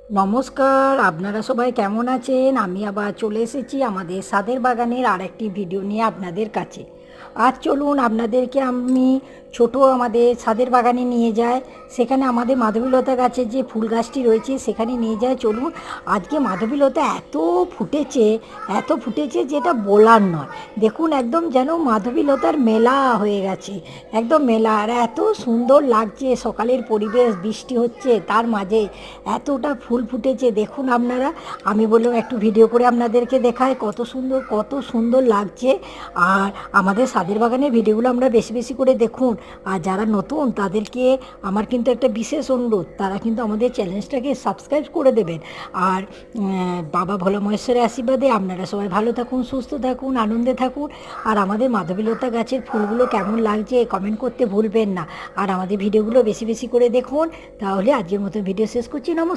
নমস্কার, আপনারা সবাই কেমন আছেন? আমি আবার চলে এসেছি আমাদের ছাদের বাগানের আরেকটি ভিডিও নিয়ে আপনাদের কাছে। আজ চলুন আপনাদেরকে আমি আমাদের ছাদের বাগানে নিয়ে যাই। সেখানে আমাদের মাধবীলতা গাছের যে ফুল গাছটি রয়েছে সেখানে নিয়ে যায়। চলুন, আজকে মাধবীলতা এত ফুটেছে যেটা বলার নয়। দেখুন, একদম যেন মাধবীলতার মেলা হয়ে গেছে, একদম মেলা। আর এত সুন্দর লাগছে, সকালের পরিবেশ, বৃষ্টি হচ্ছে, তার মাঝে এতটা ফুল ফুটেছে দেখুন আপনারা। আমি বললাম একটু ভিডিও করে আপনাদেরকে দেখায়, কত সুন্দর লাগছে। আর আমাদের ছাদের বাগানের ভিডিওগুলো আমরা বেশি বেশি করে দেখুন। আর যারা নতুন তাদেরকে আমার কিন্তু একটা বিশেষ অনুরোধ, তারা কিন্তু আমাদের চ্যানেলটাকে সাবস্ক্রাইব করে দেবেন। আর বাবা ভোলা মহেশ্বরের আশীর্বাদে আপনারা সবাই ভালো থাকুন, সুস্থ থাকুন, আনন্দে থাকুন। আর আমাদের মাধবীলতা গাছের ফুলগুলো কেমন লাগছে কমেন্ট করতে ভুলবেন না। আর আমাদের ভিডিওগুলো বেশি বেশি করে দেখুন। তাহলে আজকের মতো ভিডিও শেষ করছি। নমস্কার।